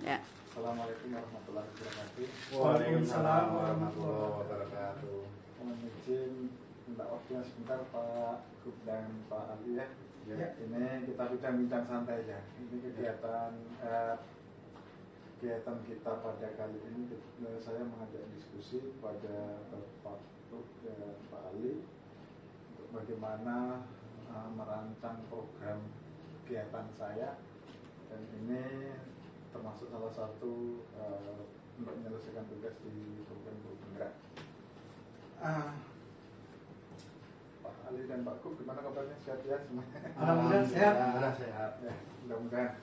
Ya. Assalamualaikum warahmatullahi wabarakatuh. Waalaikumsalam warahmatullahi wabarakatuh. Mohon izin minta waktunya sebentar Pak Gub dan Pak Ali ya. Ya. Ini kita bincang-bincang santai ya. Ini kegiatan kita pada kali ini saya mengajak diskusi pada Pak Gub dan Pak Ali untuk bagaimana merancang program kegiatan saya, dan ini termasuk salah satu untuk menyelesaikan tugas di program bergerak. Pak Ali dan Pak Gub, gimana kabarnya? Sehat ya semuanya? Alhamdulillah sehat. Ya, mudah-mudahan.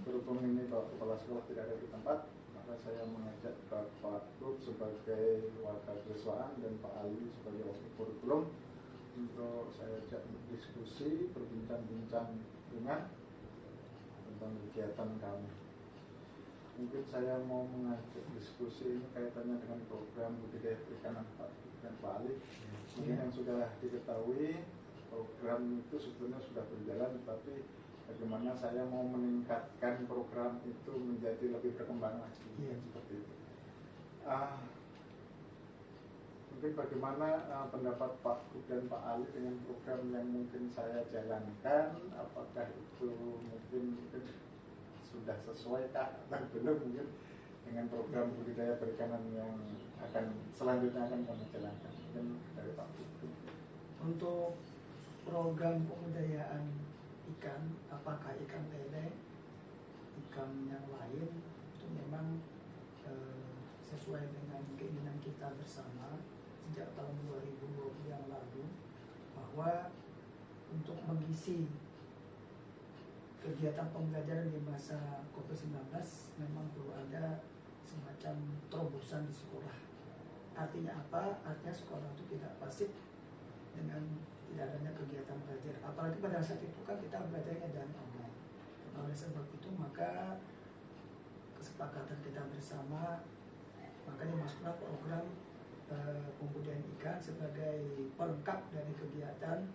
Berhubung ini Pak Kepala Sekolah tidak ada di tempat, maka saya mengajak Pak Gub sebagai wakasiswaan dan Pak Ali sebagai wakil kurikulum untuk saya ajak diskusi, berbincang-bincang tentang kegiatan kami. Mungkin saya mau mengajak diskusi ini kaitannya dengan program budidaya perikanan Pak dan Pak Ali. Mungkin yang sudah diketahui, program itu sebetulnya sudah berjalan, tapi bagaimana saya mau meningkatkan program itu menjadi lebih berkembang lagi, seperti itu. Mungkin bagaimana pendapat Pak Gub dan Pak Ali dengan program yang mungkin saya jalankan, apakah itu mungkin sudah sesuai kah atau belum mungkin dengan program budidaya perikanan yang selanjutnya akan kami jalankan. Mungkin dari Pak Gub. Untuk program pembudayaan ikan, apakah ikan lele, ikan yang lain, itu memang sesuai dengan keinginan kita bersama sejak tahun 2020 yang lalu, bahwa untuk mengisi kegiatan pembelajaran di masa COVID-19 memang perlu ada semacam terobosan di sekolah. Artinya apa? Artinya sekolah itu tidak pasif dengan tidak adanya kegiatan belajar. Apalagi pada saat itu kan kita belajarnya dari online. Oleh sebab itu maka kesepakatan kita bersama, makanya masuklah program pembudayaan ikan sebagai pelengkap dari kegiatan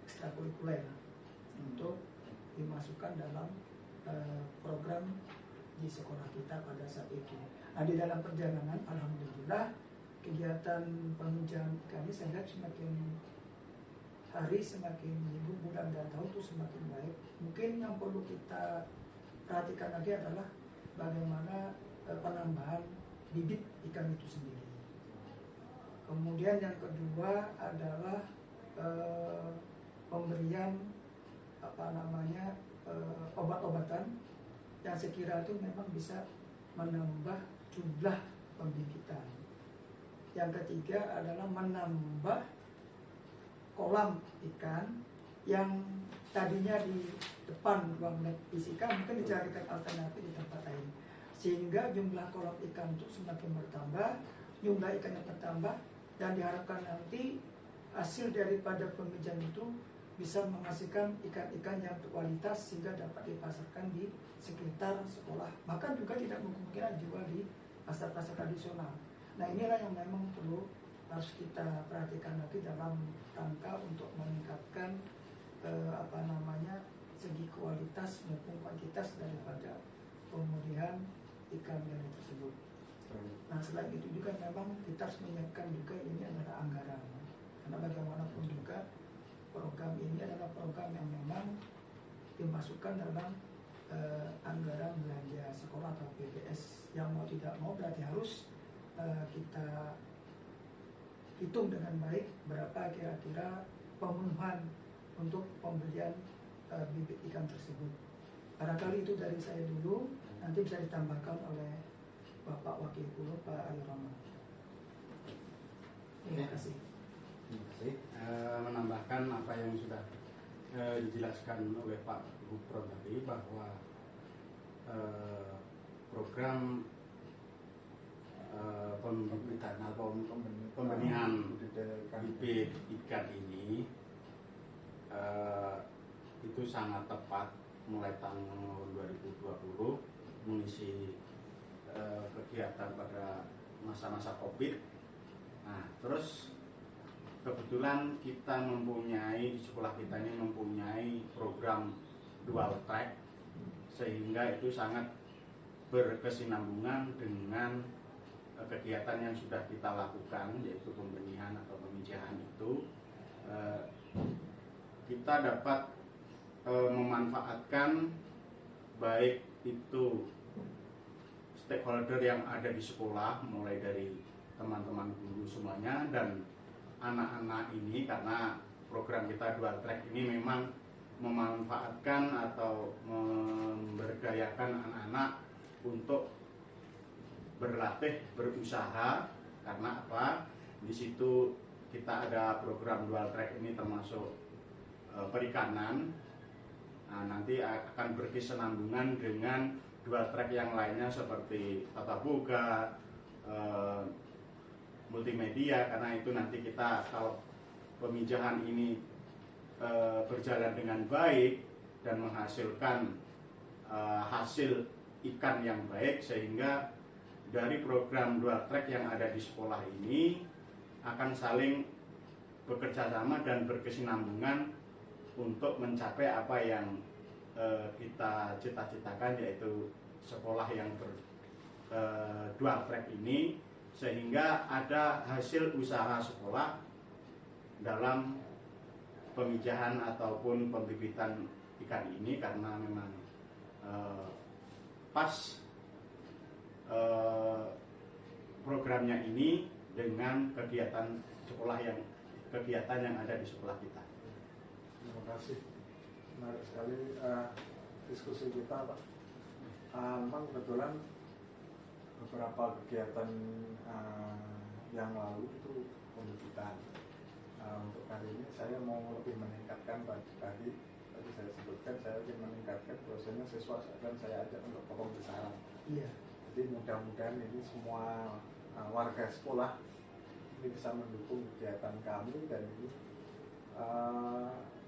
ekstrakurikuler untuk dimasukkan dalam program di sekolah kita pada saat itu. Nah, di dalam perjalanan alhamdulillah kegiatan penunjang kami saya lihat semakin hari, semakin minggu, bulan dan tahun itu semakin baik. Mungkin yang perlu kita perhatikan lagi adalah bagaimana penambahan bibit ikan itu sendiri. Kemudian yang kedua adalah pemberian obat-obatan yang sekira itu memang bisa menambah jumlah pembibitan. Yang ketiga adalah menambah kolam ikan yang tadinya di depan ruang lab fisika mungkin dicarikan alternatif di tempat lain, sehingga jumlah kolam ikan itu semakin bertambah, jumlah ikan yang bertambah, dan diharapkan nanti hasil daripada pemijahan itu bisa menghasilkan ikan-ikan yang berkualitas sehingga dapat dipasarkan di sekitar sekolah, bahkan juga tidak kemungkinan dijual di pasar-pasar tradisional. Nah, inilah yang memang perlu harus kita perhatikan lagi dalam rangka untuk meningkatkan segi kualitas maupun kuantitas daripada pemilihan ikan lele tersebut. Nah, selain itu juga memang kita harus menyiapkan juga ini adalah anggaran, karena bagaimanapun juga program ini adalah program yang memang dimasukkan dalam anggaran belanja sekolah atau PBS, yang mau tidak mau berarti harus kita hitung dengan baik berapa kira-kira pemenuhan untuk pembelian bibit ikan tersebut. Barangkali itu dari saya dulu, nanti bisa ditambahkan oleh Bapak Wakil Guru Pak Ali Rahman. Terima kasih. Terima kasih. Menambahkan apa yang sudah dijelaskan oleh Pak Gubron tadi, bahwa program pembibitan atau pembenihan bibit ikan ini itu sangat tepat mulai tahun 2020 mengisi kegiatan pada masa-masa COVID. Nah, terus kebetulan kita mempunyai di sekolah kita ini mempunyai program dual track sehingga itu sangat berkesinambungan dengan kegiatan yang sudah kita lakukan, yaitu pembenihan atau pemijahan itu. Kita dapat memanfaatkan baik itu stakeholder yang ada di sekolah, mulai dari teman-teman guru semuanya dan anak-anak ini, karena program kita dual track ini memang memanfaatkan atau memberdayakan anak-anak untuk berlatih berusaha. Karena apa? Di situ kita ada program dual track ini termasuk perikanan. Nah, nanti akan berkesinambungan dengan dual track yang lainnya seperti tata boga, multimedia, karena itu nanti kita kalau pemijahan ini berjalan dengan baik dan menghasilkan hasil ikan yang baik, sehingga dari program dual track yang ada di sekolah ini akan saling bekerja sama dan berkesinambungan untuk mencapai apa yang kita cita-citakan, yaitu sekolah yang dual track ini, sehingga ada hasil usaha sekolah dalam pemijahan ataupun pembibitan ikan ini, karena memang pas programnya ini dengan kegiatan yang ada di sekolah kita. Terima kasih, menarik sekali diskusi kita, Pak. Memang kebetulan beberapa kegiatan yang lalu itu pembibitan. Untuk kali ini saya mau lebih meningkatkan, tadi saya sebutkan, saya ingin meningkatkan bahwasanya siswa akan saya ajak untuk potong besaran. Iya. Jadi mudah-mudahan ini semua warga sekolah ini bisa mendukung kegiatan kami, dan ini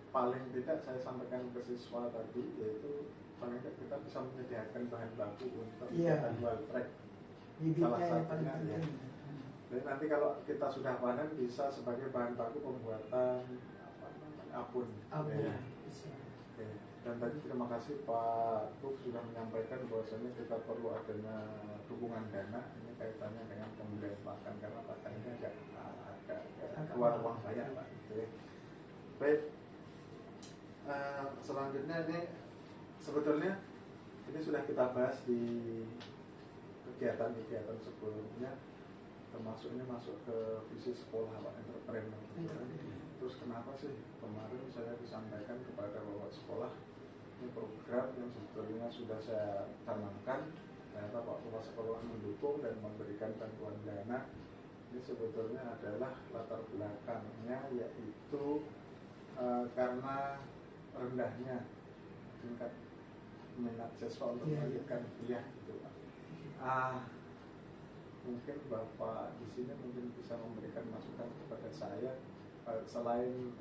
paling tidak saya sampaikan ke siswa tadi, yaitu paling tidak kita bisa menyediakan bahan baku untuk kegiatan dual track. Salah satunya ya. Jadi nanti kalau kita sudah panen bisa sebagai bahan baku pembuatan abon. Ya. Oke. Dan tadi terima kasih Pak Buk sudah menyampaikan bahwasanya kita perlu adanya dukungan dana, ini kaitannya dengan pembelian pakan, karena pakan ini agak keluar uang banyak, Pak. Oke. Baik. Selanjutnya ini sebetulnya ini sudah kita bahas di kegiatan-kegiatan sebelumnya, termasuk ini masuk ke visi sekolah, Pak, entrepreneur. Terus kenapa sih kemarin saya disampaikan kepada bapak sekolah ini program yang sebetulnya sudah saya tanamkan, ternyata Pak Kepala Sekolah mendukung dan memberikan bantuan dana. Ini sebetulnya adalah latar belakangnya, yaitu karena rendahnya tingkat minat siswa untuk melanjutkan kuliah gitu, Pak. Mungkin Bapak di sini mungkin bisa memberikan masukan kepada saya, selain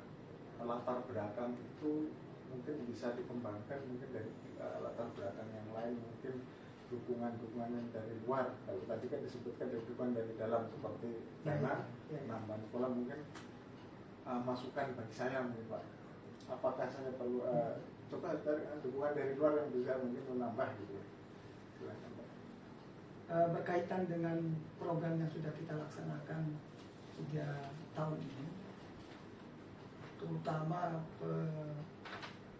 latar belakang itu mungkin bisa dikembangkan mungkin dari latar belakang yang lain, mungkin dukungan-dukungan yang dari luar. Kalau tadi kan disebutkan dukungan dari dalam seperti dana, penambahan sekolah, mungkin masukan bagi saya mungkin, Pak. Apakah saya perlu coba cari dukungan dari luar yang bisa mungkin menambah gitu? Silakan, Pak. Berkaitan dengan program yang sudah kita laksanakan 3 tahun ini, terutama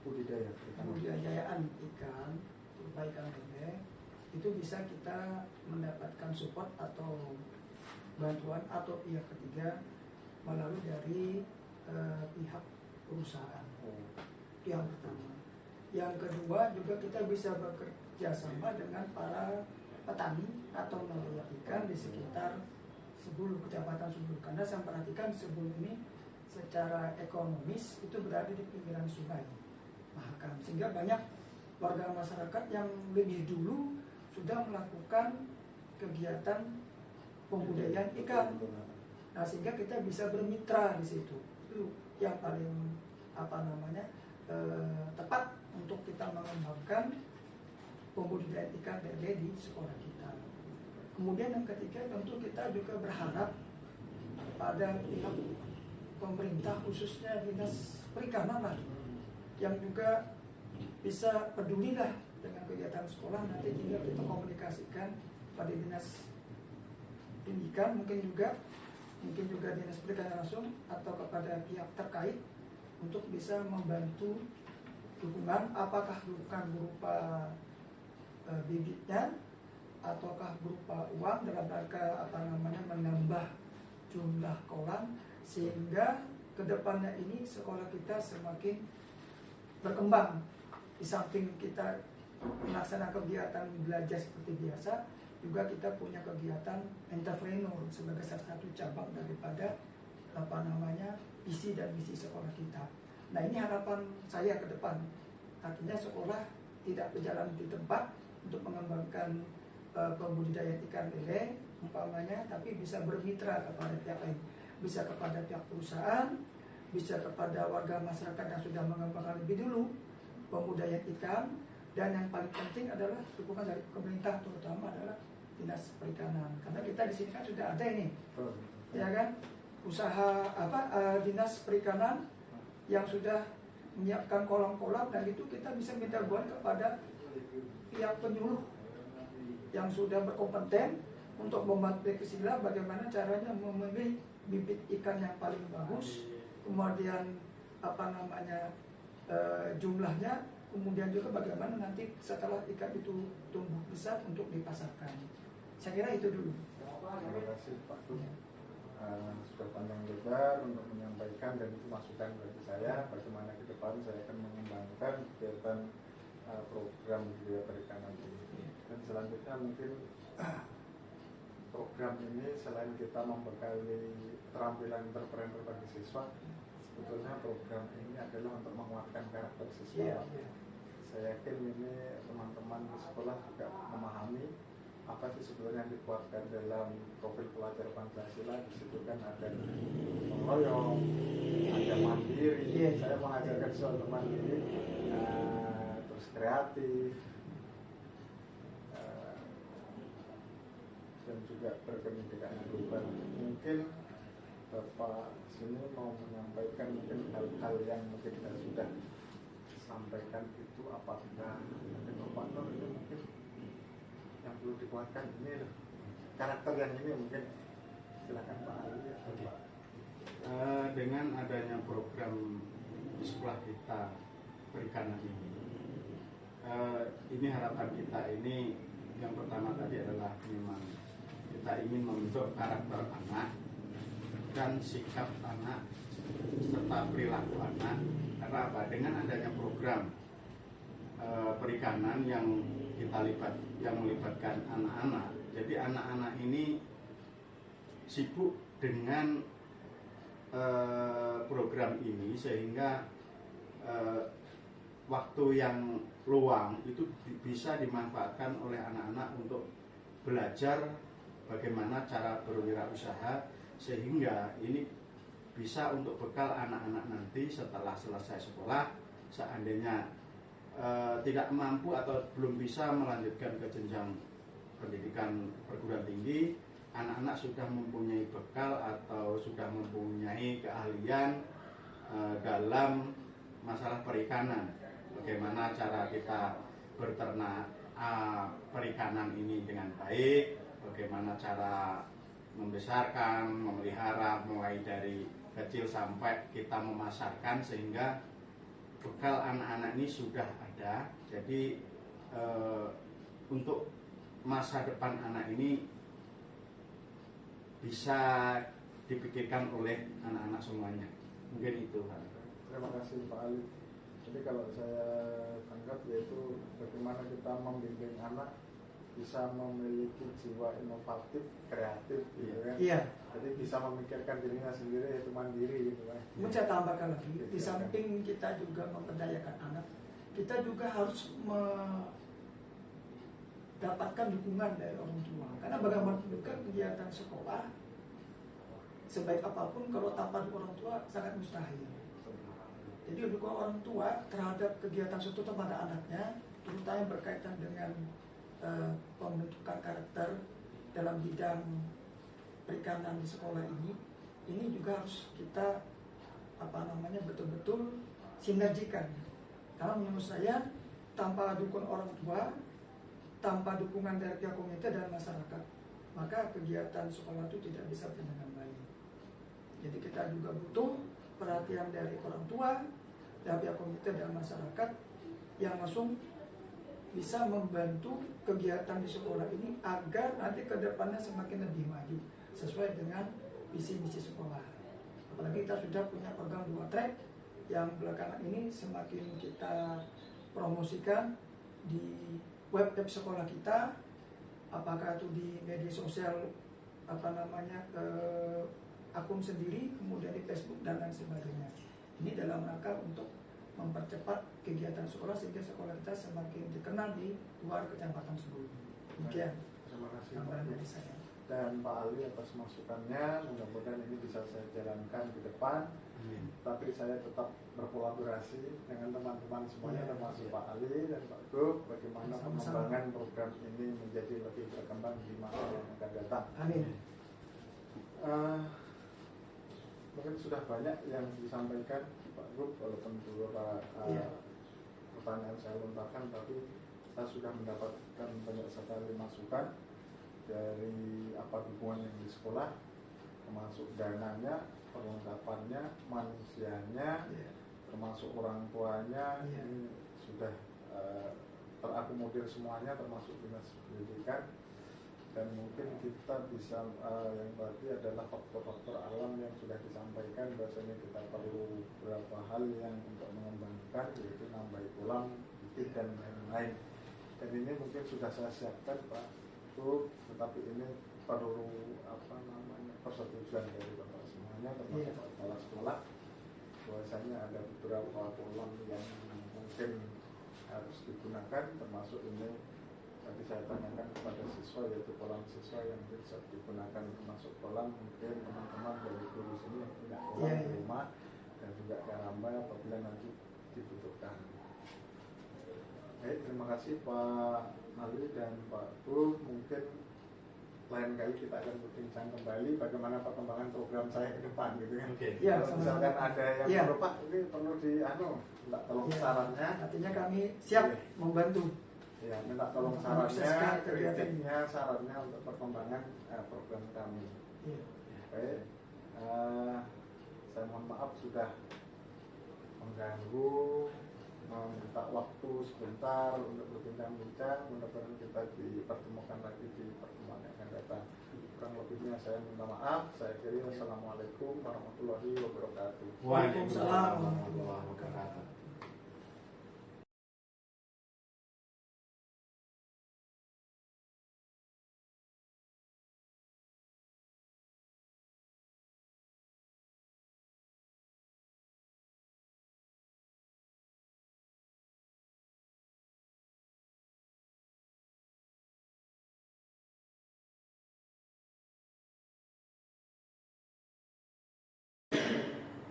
budidayaan ikan, perbaikan lele, itu bisa kita mendapatkan support atau bantuan atau pihak ketiga melalui dari pihak perusahaan. Itu yang pertama. Yang kedua juga kita bisa bekerja sama dengan para petani atau nelayan ikan di sekitar kecamatan Subulu. Karena saya perhatikan sebelum ini secara ekonomis itu berada di pinggiran sungai Mahakam, sehingga banyak warga masyarakat yang lebih dulu sudah melakukan kegiatan pembudayaan ikan. Nah, sehingga kita bisa bermitra di situ. Itu yang paling tepat untuk kita mengembangkan pembudidayaan ikan lele di sekolah kita. Kemudian yang ketiga, tentu kita juga berharap pada pihak pemerintah, khususnya dinas perikanan lah, yang juga bisa pedulilah dengan kegiatan sekolah, nanti tinggal kita komunikasikan pada dinas pendidikan, mungkin juga dinas pendidikan langsung atau kepada pihak terkait untuk bisa membantu dukungan, apakah bukan berupa bibitnya ataukah berupa uang dalam rangka menambah jumlah kolam, sehingga kedepannya ini sekolah kita semakin berkembang. Di samping kita melaksanakan kegiatan belajar seperti biasa, juga kita punya kegiatan entrepreneur sebagai salah satu cabang daripada visi dan misi sekolah kita. Nah, ini harapan saya ke depan. Artinya sekolah tidak berjalan di tempat untuk mengembangkan pembudidayaan ikan lele umpamanya, tapi bisa bermitra kepada pihak lain, bisa kepada pihak perusahaan, bisa kepada warga masyarakat yang sudah mengembangkan lebih dulu pembudidayaan ikan, dan yang paling penting adalah dukungan dari pemerintah, terutama adalah dinas perikanan, karena kita di sini kan sudah ada ini, ya kan, usaha dinas perikanan yang sudah menyiapkan kolam-kolam, dan itu kita bisa minta bantuan kepada pihak penyuluh yang sudah berkompeten untuk membantu sila bagaimana caranya memilih bibit ikan yang paling bagus, kemudian jumlahnya, kemudian juga bagaimana nanti setelah ikan itu tumbuh besar untuk dipasarkan. Saya kira itu dulu. Terima kasih Pak Gub. Sudah panjang lebar untuk menyampaikan, dan itu masukan bagi saya bagaimana ke depan saya akan mengembangkan kegiatan program budidaya perikanan ini. Dan selanjutnya mungkin program ini selain kita membekali keterampilan entrepreneur bagi siswa, sebetulnya program ini adalah untuk menguatkan karakter siswa. Saya yakin ini teman-teman di sekolah juga memahami apa sih sebetulnya yang dikuatkan dalam profil pelajar Pancasila. Di situ kan ada mengoyong, ada mandiri. Saya mengajarkan siswa untuk mandiri, terus kreatif, dan juga berkepentingan global. Mungkin Bapak sini mau menyampaikan mungkin hal-hal yang mungkin kita sudah sampaikan itu, apakah ada Bapak Nur ini mungkin yang perlu dikuatkan, ini karakter yang ini mungkin, silakan Pak Ali. Dengan adanya program di sekolah kita perikanan ini harapan kita ini yang pertama tadi adalah memang kita ingin membentuk karakter anak dan sikap anak serta perilaku anak. Karena apa? Dengan adanya program perikanan yang melibatkan anak-anak, jadi anak-anak ini sibuk dengan program ini, sehingga waktu yang luang itu bisa dimanfaatkan oleh anak-anak untuk belajar bagaimana cara berwirausaha, sehingga ini bisa untuk bekal anak-anak nanti setelah selesai sekolah. Seandainya tidak mampu atau belum bisa melanjutkan ke jenjang pendidikan perguruan tinggi, anak-anak sudah mempunyai bekal atau sudah mempunyai keahlian dalam masalah perikanan. Bagaimana cara kita berternak perikanan ini dengan baik, bagaimana cara membesarkan, memelihara mulai dari kecil sampai kita memasarkan, sehingga bekal anak-anak ini sudah ada. Jadi untuk masa depan anak ini bisa dipikirkan oleh anak-anak semuanya. Mungkin itu. Terima kasih Pak Ali. Jadi kalau saya tangkap yaitu bagaimana kita membimbing anak bisa memiliki jiwa inovatif, kreatif, gitu kan. Iya. Jadi bisa memikirkan dirinya sendiri, yaitu mandiri, gitu kan. Mungkin saya tambahkan lagi, di samping kita juga memberdayakan anak, kita juga harus mendapatkan dukungan dari orang tua. Karena bagaimana juga kegiatan sekolah, sebaik apapun kalau tanpa dukungan orang tua sangat mustahil. Jadi dukungan orang tua terhadap kegiatan terutama pada anaknya, terutama yang berkaitan dengan pembentukan karakter dalam bidang perikanan di sekolah ini juga harus kita betul-betul sinergikan. Karena menurut saya tanpa dukungan orang tua, tanpa dukungan dari pihak komite dan masyarakat, maka kegiatan sekolah itu tidak bisa berjalan dengan baik. Jadi kita juga butuh perhatian dari orang tua, dari pihak komite dan masyarakat yang langsung bisa membantu kegiatan di sekolah ini agar nanti ke depannya semakin lebih maju sesuai dengan visi misi sekolah. Apalagi kita sudah punya program 2 track yang belakangan ini semakin kita promosikan di web sekolah kita, apakah itu di media sosial akun sendiri, kemudian di Facebook dan lain sebagainya. Ini dalam rangka untuk mempercepat kegiatan sekolah sehingga sekolah kita semakin dikenal di luar kecamatan sebelumnya. Demikian. Terima kasih Tambahan Pak dari saya. dan Pak Ali atas masukannya. Mudah-mudahan ini bisa saya jalankan ke depan. Tapi saya tetap berkolaborasi dengan teman-teman semuanya, Ya. termasuk Pak Ali dan Pak Gub, bagaimana Sama-sama. pengembangan program ini menjadi lebih berkembang di masa yang akan datang. Amin. Mungkin sudah banyak yang disampaikan Pak Gub, walaupun beberapa Iya. pertanyaan saya lontarkan, tapi saya sudah mendapatkan banyak sekali masukan dari apa dukungan yang di sekolah, termasuk dananya, perlengkapannya, manusianya, Ya. termasuk orang tuanya. Iya. Ini sudah terakomodir semuanya, termasuk dinas pendidikan. Dan mungkin kita bisa yang tadi adalah faktor-faktor alam yang sudah disampaikan, bahwasanya kita perlu beberapa hal yang untuk mengembangkan, yaitu nambah kolam, bukit dan lain-lain. Dan ini mungkin sudah saya siapkan Pak Gub, tetapi ini perlu persetujuan dari Bapak semuanya, termasuk Iya. Pak Kepala Sekolah, bahwasanya ada beberapa kolam yang mungkin harus digunakan, termasuk ini tadi saya tanyakan kepada siswa, yaitu kolam siswa yang bisa digunakan, termasuk kolam mungkin teman-teman dari guru sini yang punya kolam Iya, di iya. rumah, dan juga karamba apabila nanti dibutuhkan. Baik, terima kasih Pak Ali dan Pak Bu. Mungkin lain kali kita akan berbincang kembali bagaimana perkembangan program saya ke depan gitu kan. Oke. Ya, Kalau misalkan ada yang Iya. perlu Pak, ini perlu minta tolong Ya. sarannya. Artinya kami siap Iya. membantu. Ya, minta tolong Untuk sarannya, menyukseskan kegiatan kritiknya, sarannya untuk perkembangan program kami. Iya. Baik, saya mohon maaf sudah mengganggu, meminta waktu sebentar untuk berbincang-bincang. Mudah-mudahan kita dipertemukan lagi di pertemuan yang akan datang. Kurang lebihnya saya minta maaf. Saya akhiri, wassalamualaikum warahmatullahi wabarakatuh. Waalaikumsalam warahmatullahi wabarakatuh.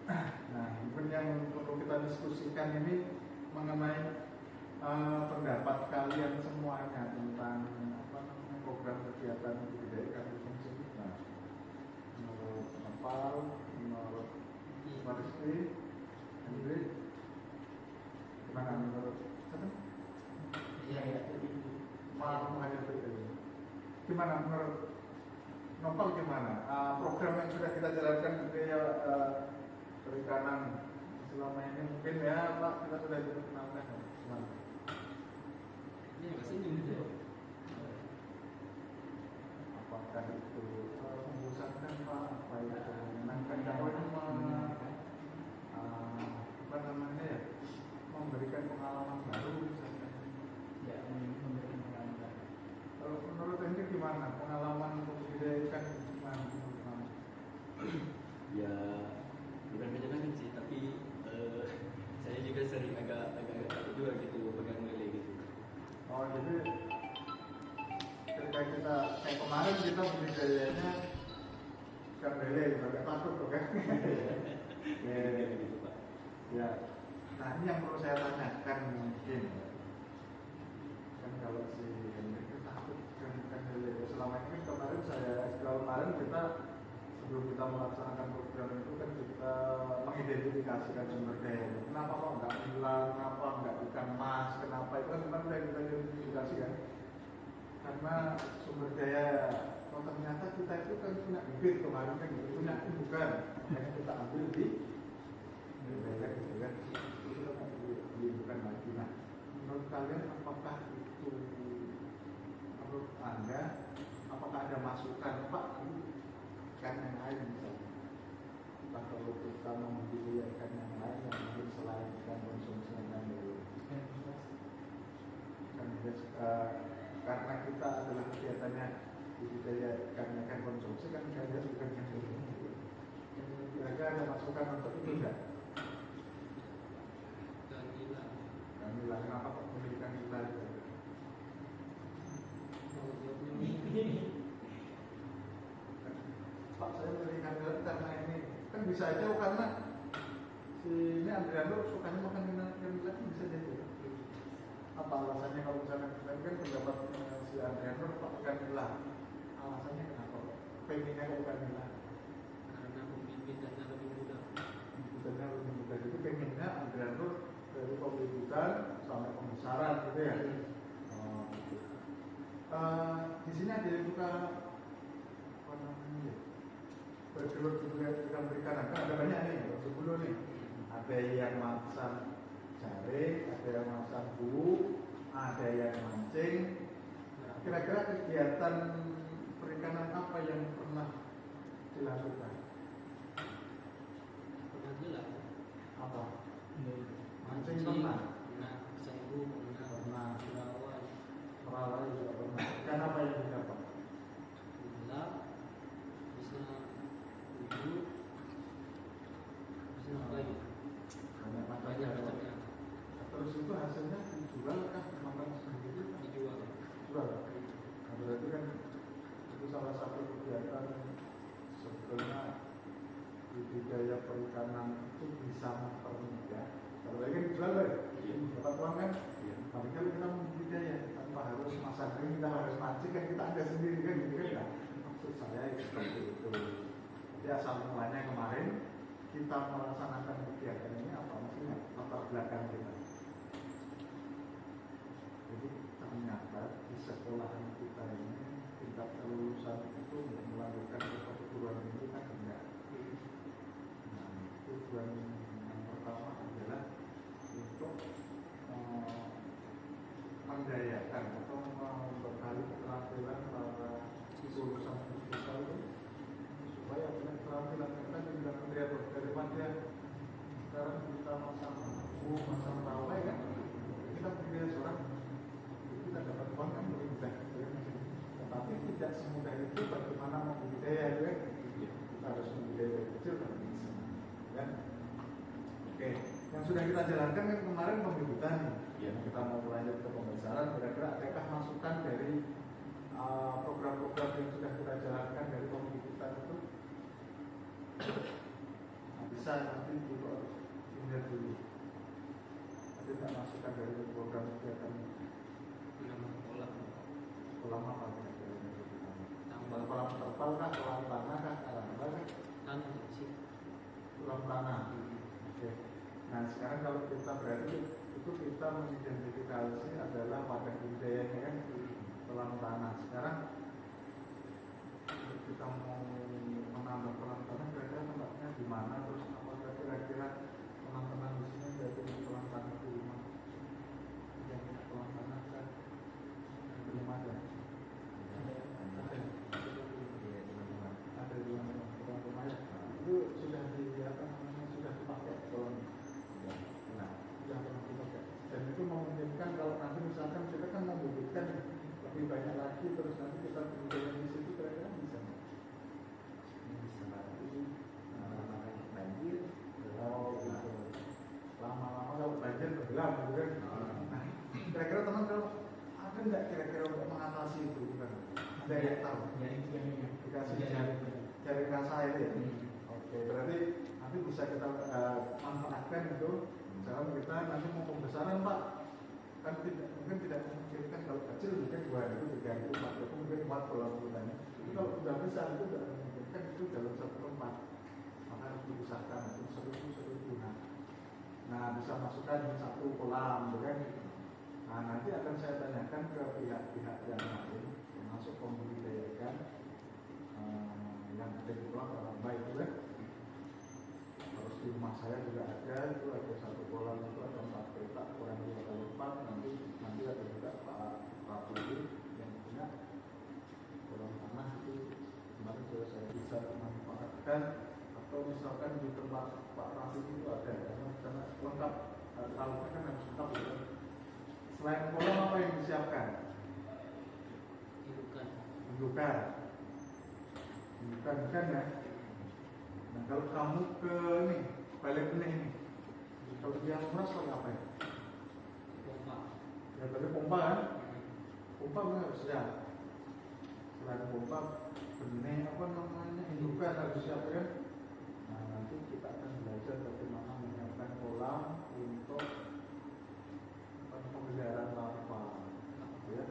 Nah, mungkin yang perlu kita diskusikan ini mengenai pendapat kalian semuanya tentang program kegiatan budidaya karbon fungsi. Nah, menurut Nepal, menurut Mariski, Hendrik, gimana menurut gimana menurut Nopal gimana? Program yang sudah kita jalankan budaya perikanan selama ini mungkin ya Pak, kita sudah diperkenalkan ya? Gimana? Apakah itu membosankan Pak? Apa itu menyenangkan? Kalau itu memberikan pengalaman baru misalnya. Kalau menurut Hendrik gimana? Pengalaman untuk budidaya ikan gimana? Ya bukan menyenangkan sih, tapi saya juga sering agak takut juga gitu pegang lele gitu. Oh, jadi ketika kita kayak kemarin kita budidayanya ikan lele, agak takut tuh kan? Kayak gitu Pak. Ya. Nah, ini yang perlu saya tanyakan mungkin. Kan kalau si Hendrik itu takut dengan ikan lele. Selama ini kan kemarin kita sebelum kita melaksanakan program itu kan kita mengidentifikasikan sumber daya. Kenapa kok nggak hilang, kenapa nggak ikan mas, kenapa itu kan kita identifikasikan. Karena sumber daya, oh ternyata kita itu kan punya bibit kemarin kan gitu, punya bukan, makanya kita ambil di daerah gitu kan, itu kan di bukan lagi. Nah, menurut kalian apakah itu, menurut Anda, apakah ada masukan Pak ikan yang lain misalnya? Nah, kalau kita memilih ikan yang lain yang mungkin selain ikan konsumsi yang dari karena kita adalah kegiatannya budidaya ikan konsumsi kan ikan bukan yang dulu. Kira-kira ada masukan untuk itu enggak? Gila, kenapa kok memilihkan gila itu? Pak, saya memilihkan gila karena ini kan bisa aja karena si ini Adriano sukanya makan ikan gila kan bisa jadi. Apa alasannya kalau misalnya kita kan pendapat si Adriano Pak ikan gila? Alasannya kenapa? Pengennya ikan gila? Karena pembibitannya lebih mudah. Pembibitannya lebih mudah. Jadi pengennya Adriano dari pembibitan sampai pembesaran gitu ya. Di sini ada yang suka apa namanya? Bergelut dengan perikanan. Kan ada banyak nih, sebelum nih. Ada yang masang jaring, ada yang masang bulu, ada yang mancing. Kira-kira kegiatan perikanan apa yang pernah dilakukan? Pernah gila. Apa? Mancing pernah? Pernah, sanggup, Pernah. perawan, Perawan juga pernah. Ikan apa yang didapat? gila, bisa ujuk, bisa apa lagi? Banyak Banyak macamnya. macamnya. Terus itu hasilnya dijual kah? Makan sendiri? Dijual. Jual. Nah, berarti kan itu salah satu kegiatan sebetulnya budidaya perikanan itu bisa mempermudah. Kalau lagi kan dijual lah, dapat uang kan? Tapi kalau kita membudidaya tanpa harus masak kering, kita harus mancing kan kita ada sendiri kan gitu kan? Maksud saya seperti itu. Jadi asal mulanya kemarin kita melaksanakan kegiatan ini apa maksudnya latar belakang kita. Jadi ternyata di sekolahan kita ini tingkat kelulusan itu melanjutkan ke perguruan tinggi kan enggak. Nah, tujuan yang pertama adalah untuk mendayakan atau membekali keterampilan para lulusan kita itu supaya punya keterampilan kita juga melihat daripada sekarang kita masang masang rawai kan kita pilih seorang kita dapat uang kan lebih mudah tetapi tidak semudah itu bagaimana membudidaya kan kita harus membudidaya dari kecil kan bisa kan oke yang sudah kita jalankan kan kemarin pembibitan ya kita mau lanjut ke pembesaran kira-kira adakah masukan dari program-program yang sudah kita jalankan dari pembibitan itu nah, bisa nanti itu harus pindah dulu tapi tidak masukan dari program kegiatan Nama kolam. kolam apa Tambah kolam terpal kah, kolam tanah kah, apa kah? tanah sih. Kolam tanah. Oke. Nah sekarang kalau kita berarti itu kita mengidentifikasi adalah wadah budidayanya kan kolam tanah. Sekarang kita mau menambah kolam tanah kira-kira tempatnya di mana terus apakah kira-kira teman-teman di sini berarti di kolam tanah di rumah yang kolam tanah kan belum ada. Ada di rumah ya. Itu sudah di apa namanya sudah dipakai kolam. Nah, yang pernah dipakai. Dan itu memungkinkan kalau nanti misalkan kita kan membutuhkan lebih banyak lagi terus nanti kita budidaya di situ kira-kira bisa. Bisa nanti banjir. Oh gitu. Lama-lama kalau banjir tenggelam gitu kan. Nah, kira-kira teman kalau ada nggak kira-kira untuk mengatasi itu bukan? Ada yang tahu? Dikasih jaring rasa itu ya. Oke, berarti nanti bisa kita manfaatkan itu. Misalnya kita nanti mau pembesaran Pak, kan mungkin tidak memungkinkan kalau kecil mungkin 2 itu 3 itu 4 itu mungkin 4 kolam hutannya. Tapi kalau sudah besar itu tidak mungkin. kan itu dalam satu tempat, maka harus dipisahkan itu seribu. Nah bisa masukkan satu kolam, kan? Nah nanti akan saya tanyakan ke pihak-pihak yang lain, termasuk pembudidaya ikan yang ada di kolam Pramba itu kan. Terus di rumah saya juga ada, itu ada satu kolam itu ada 4 petak, kurang lebih kali 4. Nanti ada juga Pak Prabu yang punya kolam tanah itu kemarin sudah saya bisa memanfaatkan, atau misalkan di tempat Pak Prabu itu ada, karena lengkap, tahunya kan harus lengkap gitu. Selain kolam apa yang disiapkan? Indukan kan ya. Nah kalau kamu ke ini balik benih ini, kalau dia murah seperti apa ya? Pompa. Ya tadi pompa kan? Pompa harus siap. Selain pompa, benih apa namanya indukan harus siap kan? Nah nanti kita akan belajar bagaimana menyiapkan kolam untuk pemeliharaan larva, ya.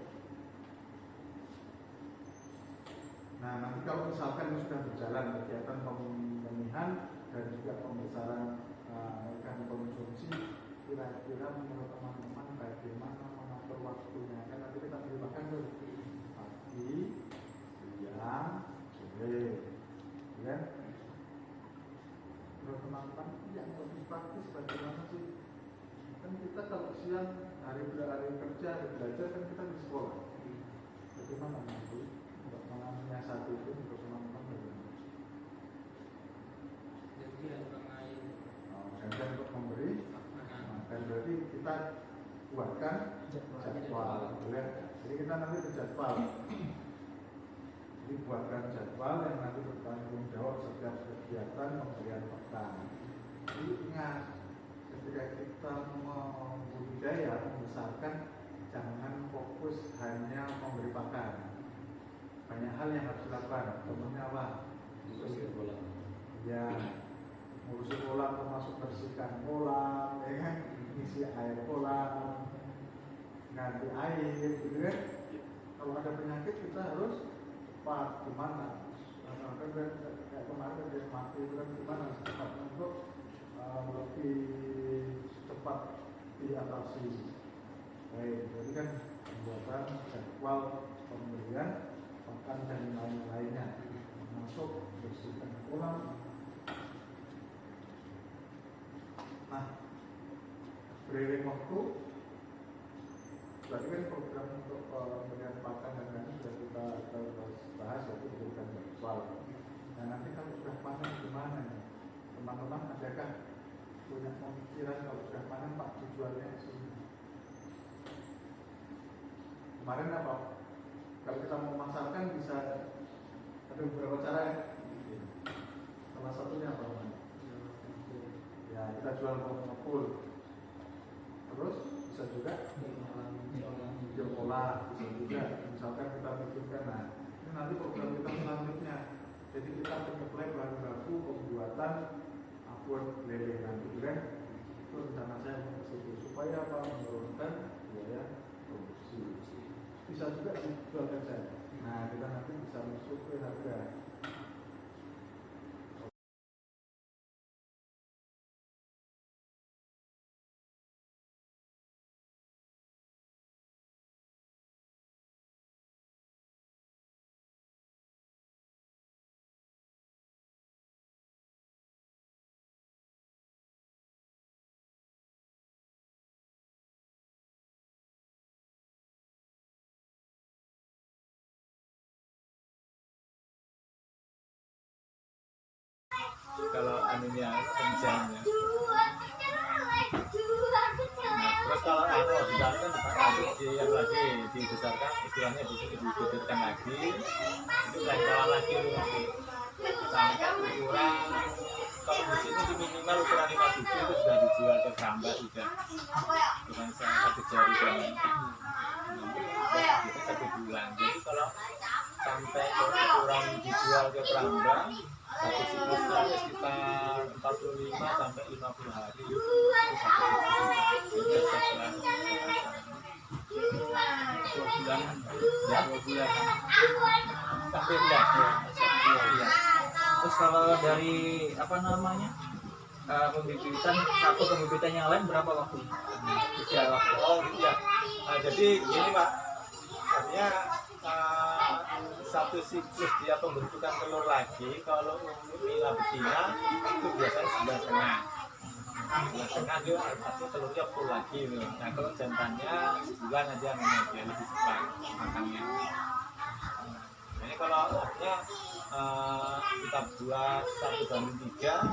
Nah nanti kalau misalkan ini sudah berjalan kegiatan pembenihan dan juga pembesaran ikan konsumsi, kira-kira menurut teman-teman bagaimana mengatur waktunya? Kan nanti kita beri makan tuh pagi, siang, sore, ya. Menurut teman-teman yang lebih praktis bagaimana sih? Kan kita kalau siang hari kerja, hari belajar kan kita di sekolah. Bagaimana nanti untuk menyiasati itu untuk teman-teman bagaimana? Dan untuk memberi, dan berarti kita buatkan jadwal, ya. Jadi kita nanti berjadwal. Jadi buatkan jadwal yang nanti bertanggung jawab setiap kegiatan pemberian pakan. Jadi ingat, ketika kita membudidaya, membesarkan, jangan fokus hanya memberi pakan. Banyak hal yang harus dilakukan. Contohnya apa? Ngurusin kolam. Ya, ngurusin kolam termasuk bersihkan kolam, ya kan? Isi air kolam, ganti air, gitu kan? Kalau ada penyakit kita harus cepat gimana? Kayak kemarin ada yang mati itu kan gimana? Cepat untuk lebih cepat diatasi. Baik, jadi kan pembuatan jadwal pemberian pakan dan lain-lainnya, termasuk bersihkan kolam. Nah, beriring waktu, berarti kan program untuk pemberian pakan dan lain sudah kita bahas, yaitu berikan jadwal. Nah nanti kalau sudah panen gimana nih? Teman-teman adakah punya pemikiran kalau sudah panen Pak tujuannya sini? Kemarin apa? Kalau kita mau memasarkan bisa ada beberapa cara ya. Salah satunya apa? Ya kita jual pengepul. Terus bisa juga diolah, bisa juga. Misalkan kita bikinkan, nah ini nanti program kita selanjutnya. Jadi kita menyuplai bahan baku pembuatan abon lele nanti kan. Itu rencana saya supaya apa? Menurunkan biaya produksi. Bisa juga dijualkan saya. Nah kita nanti bisa mensuplai harga. Kalau anunya penjamnya. Nah, terus kalau dibesarkan yang lagi dibesarkan, istilahnya diwujudkan lagi, itu lain kalah lagi nanti sampai ukuran. Kalau di sini di minimal ukuran 5 biji itu sudah dijual ke Pramba sudah dengan satu jari dan itu 1 bulan. Jadi kalau sampai ukuran dijual ke Pramba, satu siklusnya sekitar 45 sampai 50 hari. Itu setelah 2 bulan, ya 2 bulan sampai enggak ya, 2 bulan. Terus kalau dari apa namanya pembibitan satu pembibitan yang lain berapa waktu? Usia waktu. Oh gitu ya. Nah, jadi ini Pak, artinya satu siklus dia pembentukan telur lagi kalau untuk nila betina itu biasanya 9,5 dia artinya telurnya full lagi gitu. Nah kalau jantannya 9 aja namanya dia lebih cepat matangnya. Ini kalau artinya kita buat 1:3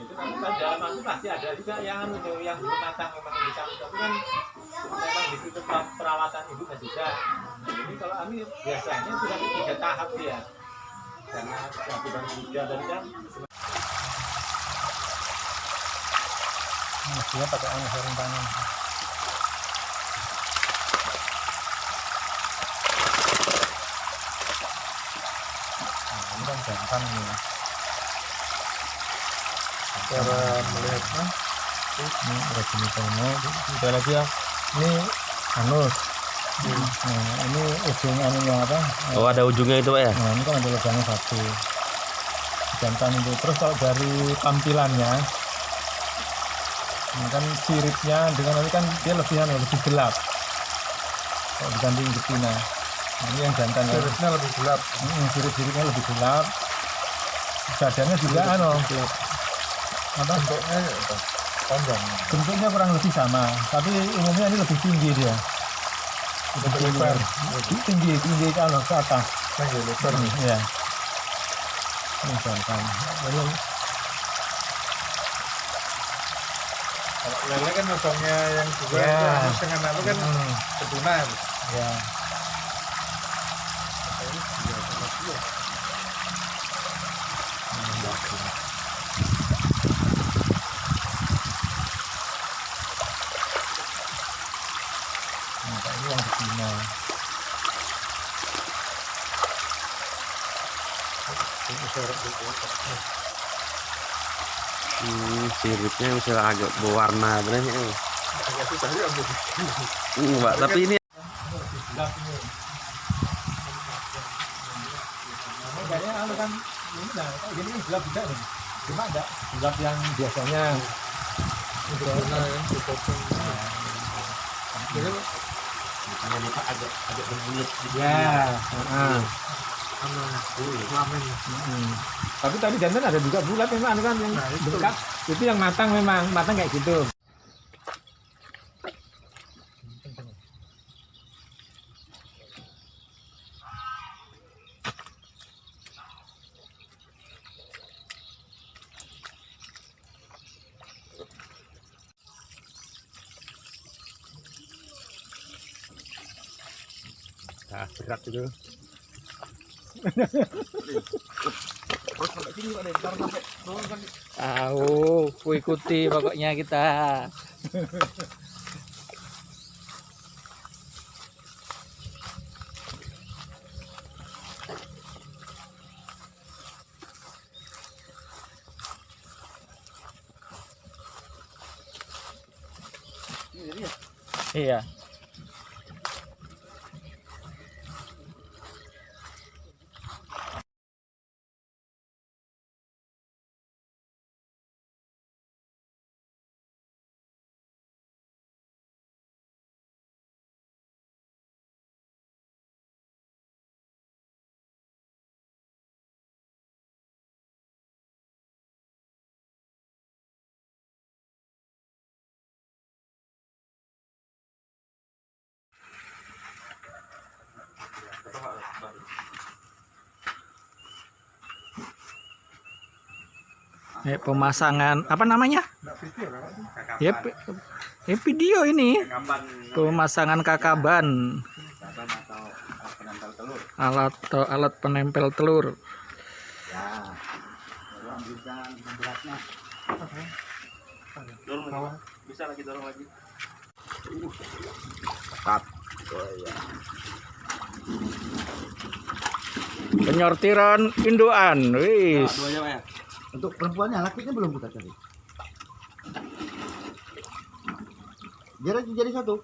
itu nanti pasti ada juga yang belum matang memang bisa, tapi kan memang di situ perawatan ibu juga. Nah, jadi kalau kami biasanya sudah 3 tahap dia, karena 1:3 tadi kan. Dia pakai sarung tangan. Nah, ini kan jantan ini. Cara melihatnya Ini Rajunitomo, kita lagi ya. Ini anus. Nah, ini ujung anunya apa? Oh, ada ujungnya itu Pak ya? Nah, ini kan ada lubangnya satu. Jantan itu. Terus kalau dari tampilannya, ini kan siripnya dengan ini kan dia lebih gelap. Kalau dibanding betina. Nah, ini yang jantan ya. siripnya lebih gelap. Sirip-siripnya lebih gelap. Badannya juga gelap. Apa? Bentuknya panjang. Bentuknya kurang lebih sama, tapi umumnya ini lebih tinggi dia. Lebih lebar. Tinggi kalau ke atas. Lebih lebar. Ya. Ini jantan. Ini Kalau lele kan lubangnya yang juga Ya. itu anus dengan anu kan betina. ya. Nah, ini yang betina. Siripnya bisa agak berwarna benernya. Mbak, tapi ini Kayaknya anu kan ini nah, gini kan gelap juga nih. Cuma enggak gelap yang biasanya. Betina ya, agak berbulut. Ya, kelamin. Tapi tadi jantan ada juga bulat memang anu kan yang Nah, itu. dekat. Itu yang matang memang, matang kayak gitu. Nah, berat itu. Tahu, ku ikuti pokoknya kita. Iya. Pemasangan apa namanya? Ya, video ini. Pemasangan kakaban. Alat penempel telur. Bisa lagi dorong lagi. Penyortiran induan. Wis. Duanya Pak ya? Untuk perempuannya, lakinya belum kita cari. Jadi satu.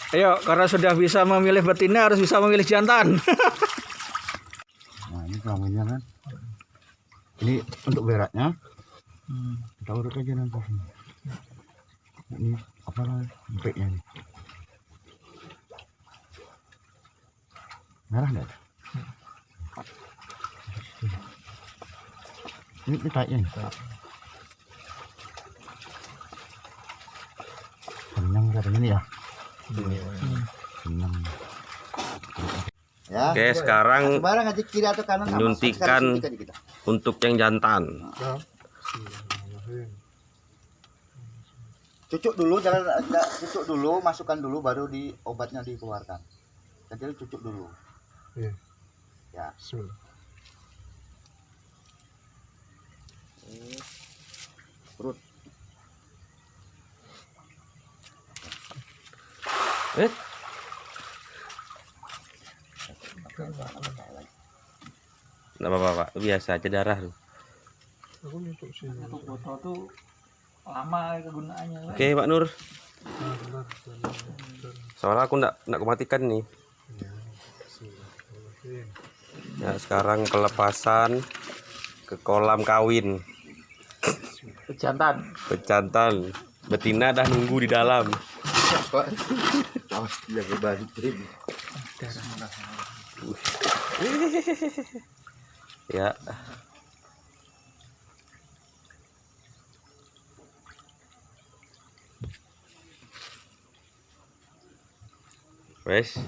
Ayo, karena sudah bisa memilih betina harus bisa memilih jantan. Nah ini kelaminnya kan. Ini untuk beraknya. Kita urut aja nanti. Ini apa namanya? Empeknya nih. Merah nggak? Ini taiknya. Senang katanya ini ya. Senang. Ya, Oke, sekarang barang aja kiri atau kanan sama. nyuntikan Sekali suntik aja kita. untuk yang jantan. Cucuk dulu, jangan cucuk dulu, masukkan dulu baru di obatnya dikeluarkan. Jadi cucuk dulu. Iya. Ya. Perut. Nggak apa-apa, Pak. Biasa aja darah. Satu botol tuh lama kegunaannya. Oke, Pak Nur. Soalnya aku nggak kematikan nih. Ya, sekarang pelepasan ke kolam kawin. Jantan. Pejantan. Betina dah nunggu di dalam. Awas dia berbalik trim. Ya. Wes.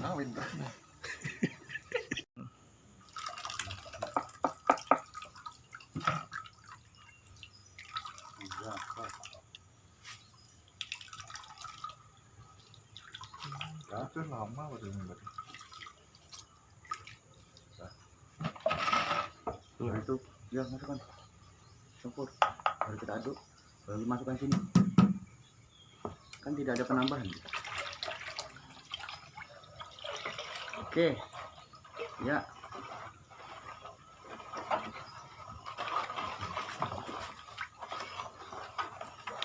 Itu lama baru ini. Tuh itu, ya masukkan. Campur. Baru kita aduk. Baru masukkan sini. Kan tidak ada penambahan. Oke. Ya.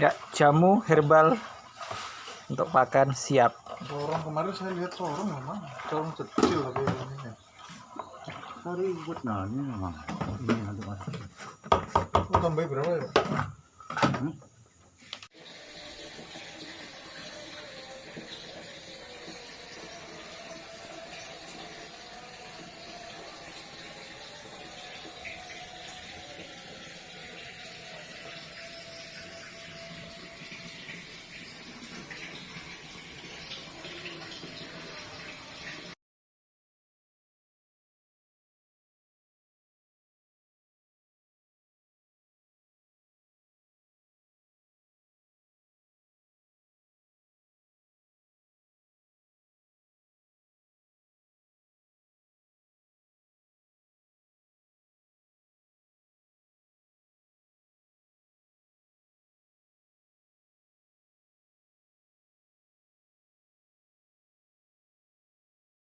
Ya, jamu herbal untuk pakan siap. Sorong kemarin saya lihat sorong memang. Sorong kecil tapi ini. Sorry buat nanya memang. Ini aduk masuk. Oh, tambah berapa ya? Hmm?